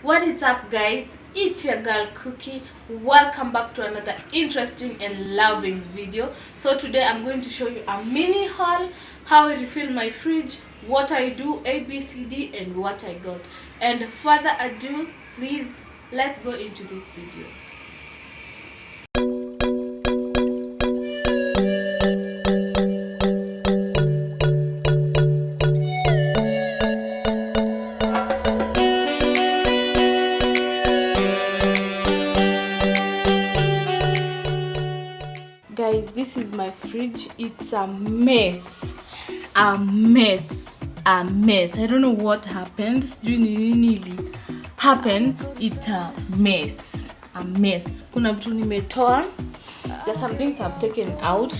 What is up, guys? It's your girl Cookie. Welcome back to another interesting and loving video. So today I'm going to show you a mini haul, how I refill my fridge, what I do, ABCD, and what I got. And further ado, please let's go into this video. Guys, this is my fridge. It's a mess. A mess. A mess. I don't know what happened. Sijui ni nini happened. It's a mess. A mess. Kuna vitu nimetoa. There's some things I've taken out.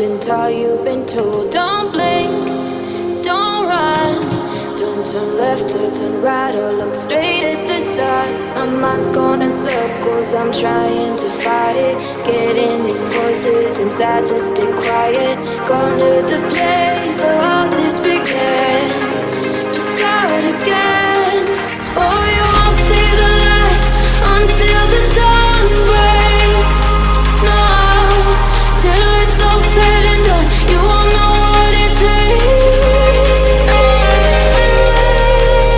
been taught, you've been told. Don't blink, don't run, don't turn left or turn right or look straight at the sun. My mind's going in circles, I'm trying to fight it. Getting these voices inside to stay quiet. Gone to the place where all this began. Just start again. Oh, you won't see the light until the dawn breaks. No, till it's all said and done, you won't know what it takes.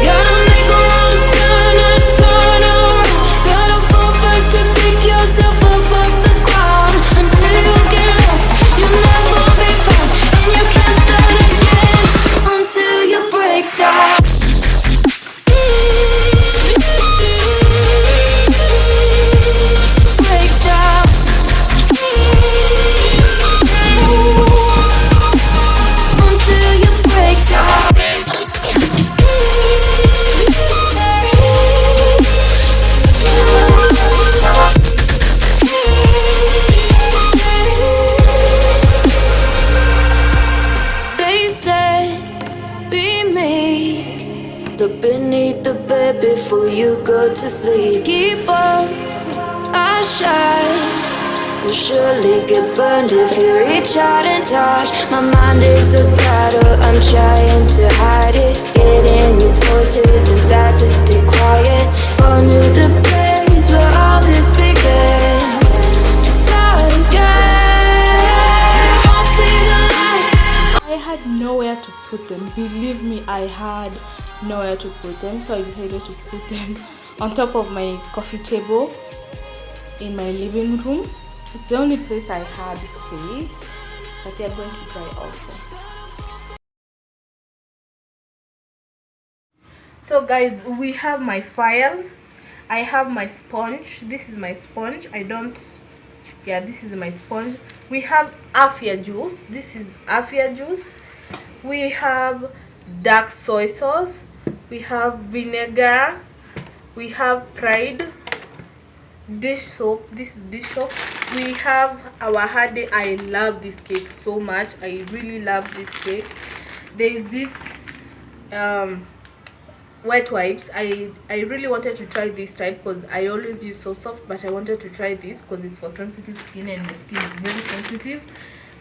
Gotta make a wrong turn and turn around. Gotta fall first to pick yourself up off the ground. Until you get lost, you'll never be found. And you can't start again until you break down. Break down. Until you break down. They said, be meek. Look beneath the bed before you go to sleep. Keep on, I shine. You'll surely get burned if you reach out and touch. My mind is a battle, I'm trying to hide it. Getting these voices inside to stay quiet. On to the place where all this began. Just start again. I'll see the light. I had nowhere to put them. Believe me, I had nowhere to put them, so I decided to put them on top of my coffee table in my living room. It's the only place I had space, but they are going to dry also. So guys, we have my file. I have my sponge. This is my sponge. This is my sponge. We have Afia juice. This is Afia juice. We have dark soy sauce. We have vinegar. We have Pride dish soap. This is dish soap. We have our Hade. I love this cake so much. I really love this cake. There is this wet wipes. I really wanted to try this type because I always use So Soft, but I wanted to try this because it's for sensitive skin, and my skin is very sensitive,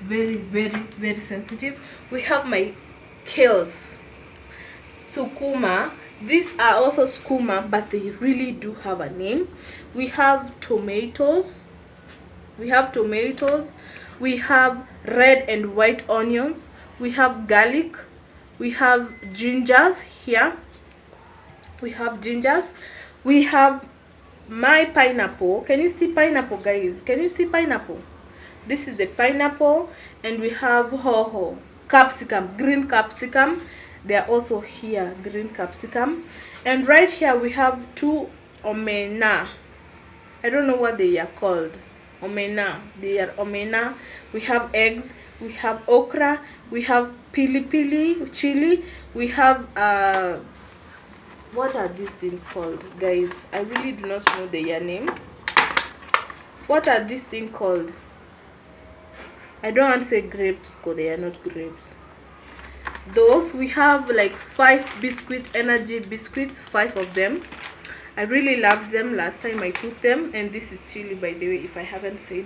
very sensitive. We have my kales, sukuma. These are also sukuma, but they really do have a name. We have tomatoes. We have red and white onions. We have garlic. We have gingers here. We have my pineapple. Can you see pineapple, guys? Can you see pineapple? This is the pineapple. And we have capsicum, green capsicum. They are also here, green capsicum. And right here we have two omena. I don't know what they are called. Omena. They are omena. We have eggs. We have okra. We have pili chili. We have what are these things called, guys? I really do not know their name. What are these things called? I don't want to say grapes because they are not grapes. Those, we have like 5 biscuits, energy biscuits, 5 of them. I really loved them last time I took them. And this is chili, by the way, if I haven't said.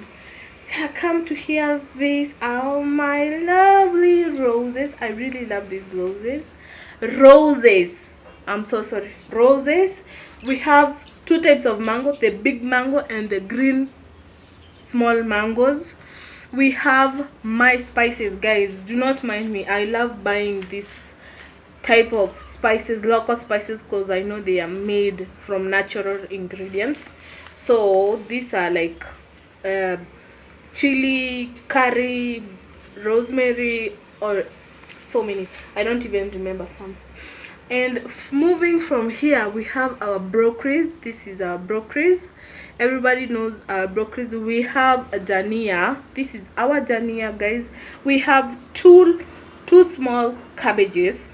Come to hear this. Oh, my lovely roses. I really love these roses. I'm so sorry. Roses. We have 2 types of mango, the big mango and the green small mangoes. We have my spices, guys. Do not mind me. I love buying this type of spices, local spices, because I know they are made from natural ingredients. So these are like chili, curry, rosemary, or so many. I don't even remember some. And moving from here, we have our broccoli. This is our broccoli. Everybody knows our broccoli. We have a dania. This is our dania, guys. We have two small cabbages,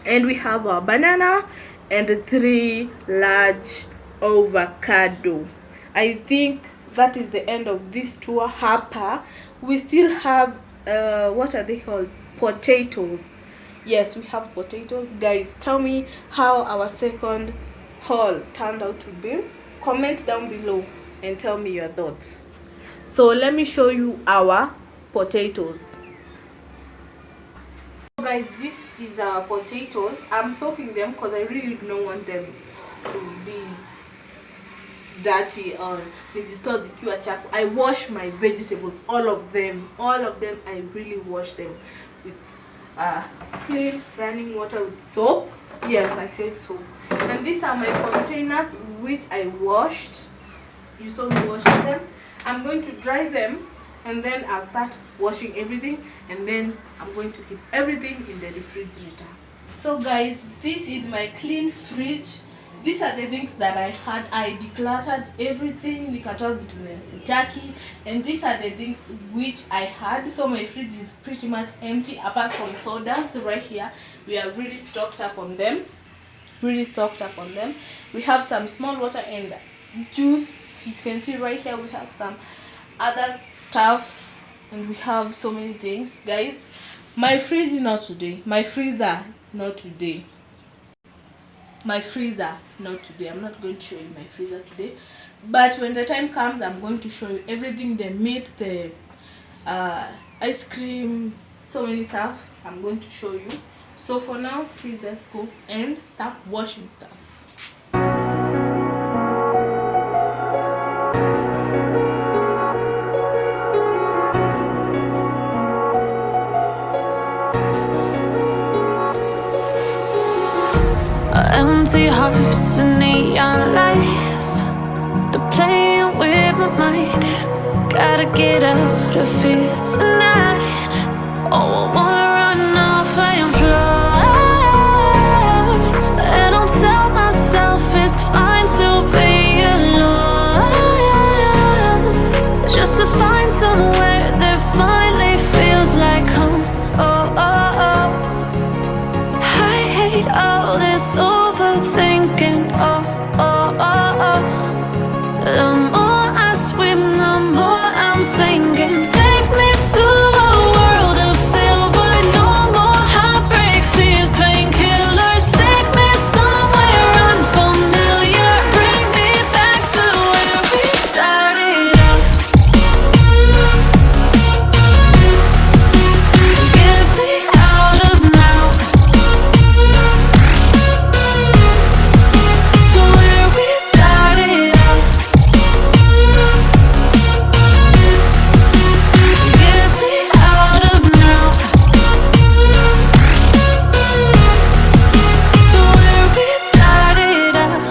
and we have our banana and 3 large avocado. I think that is the end of this tour. Hapa we still have what are they called, potatoes. Yes, we have potatoes. Guys, tell me how our second haul turned out to be. Comment down below and tell me your thoughts. So let me show you our potatoes. Guys, this is our potatoes. I'm soaking them because I really don't want them to be dirty or nizitoa zikiwa chafu. I wash my vegetables, all of them I really wash them with clean running water with soap. Yes, I said soap. And these are my containers which I washed. You saw me washing them. I'm going to dry them and then I'll start washing everything, and then I'm going to keep everything in the refrigerator. So guys, this is my clean fridge. These are the things that I had. I decluttered everything, nikatoa vitu vyenye sitaki, and these are the things which I had. So my fridge is pretty much empty apart from sodas right here. We are really stocked up on them. We have some small water and juice. You can see right here we have some other stuff, and we have so many things. Guys, my fridge not today, my freezer not today. I'm not going to show you my freezer today, but when the time comes I'm going to show you everything, the meat, the ice cream, so many stuff I'm going to show you. So for now, please let's go and start washing stuff. Empty hearts and neon lights, they're playing with my mind. Gotta get out of here tonight. Oh, I wanna run off and fly, and I'll tell myself it's fine to be alone, just to find somewhere that finally feels like home. Oh, oh, oh. I hate all this overthinking. Oh, oh, oh, oh. The more I swim, the more I'm sinking. Take me to a world of silver. No more heartbreaks, tears, painkillers. Take me somewhere unfamiliar. Bring me back to where we started out. Get me out of now, to where we started out. Get me out of now, to where we started out.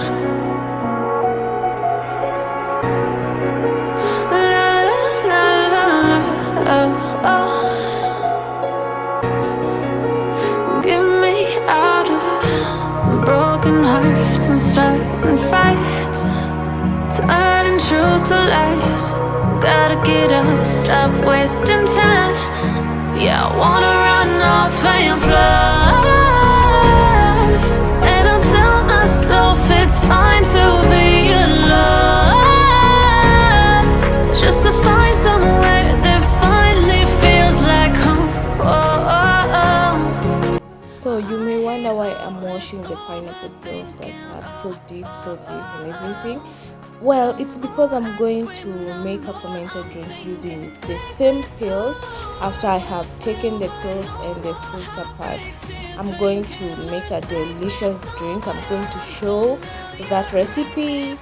La la la la la, oh, oh. Get me out of broken hearts and starting fights, turning truth to lies. Gotta get up, stop wasting time. Yeah, I wanna run off and fly, and I'll tell myself it's fine to be alone, just to find somewhere that finally feels like home. Oh, oh, oh. So you may wonder why I'm washing the pineapple peels like that, so deep and everything. Well, it's because I'm going to make a fermented drink using the same peels. After I have taken the peels and the fruit apart, I'm going to make a delicious drink. I'm going to show that recipe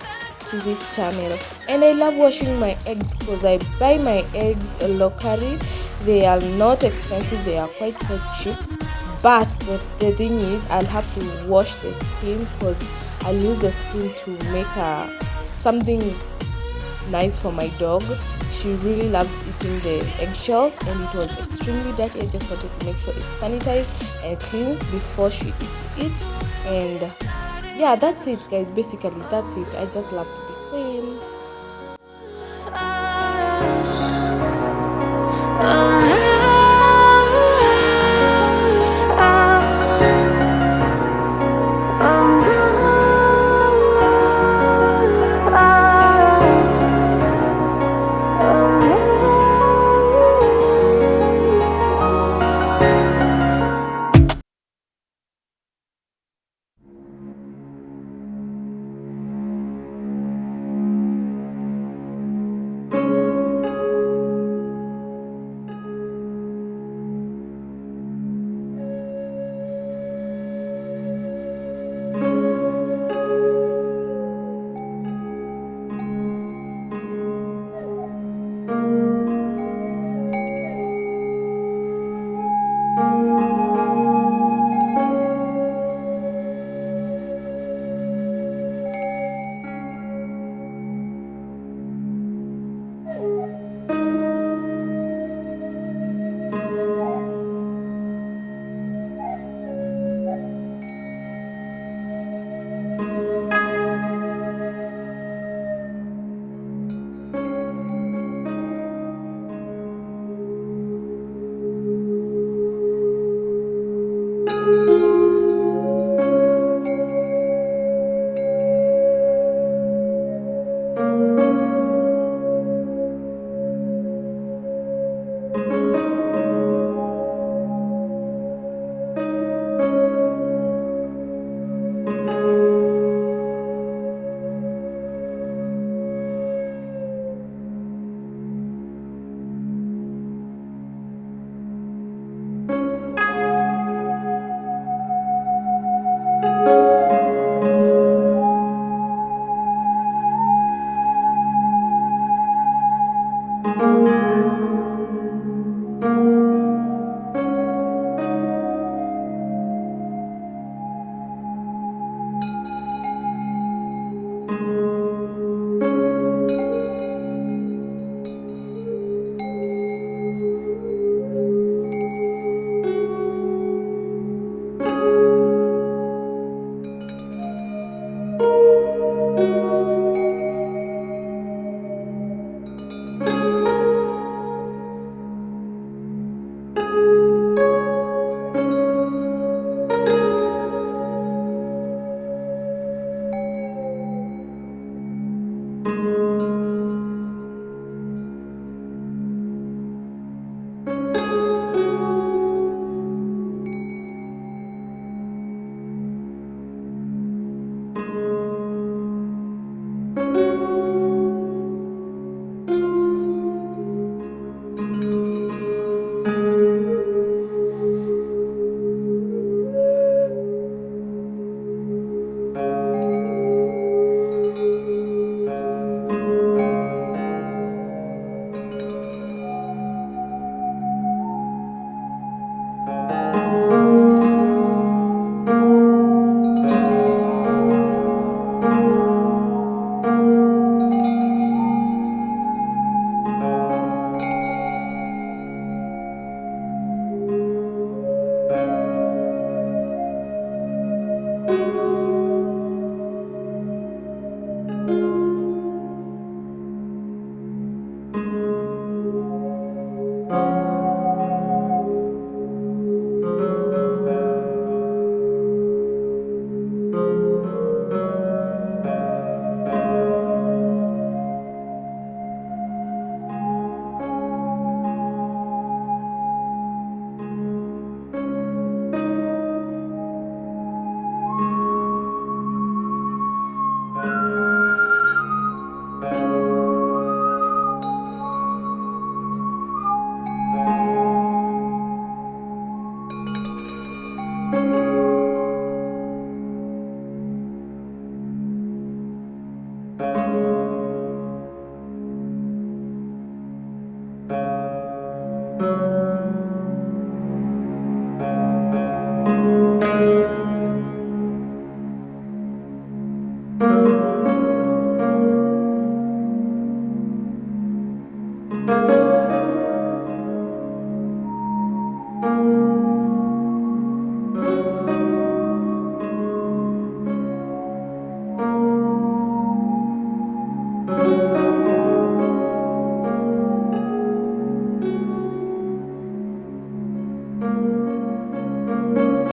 to this channel. And I love washing my eggs because I buy my eggs locally. They are not expensive, they are quite cheap. But the thing is, I'll have to wash the skin because I'll use the skin to make something nice for my dog. She really loves eating the eggshells, and it was extremely dirty. I just wanted to make sure it's sanitized and clean before she eats it. And yeah, that's it guys, basically that's it. I just love to be clean.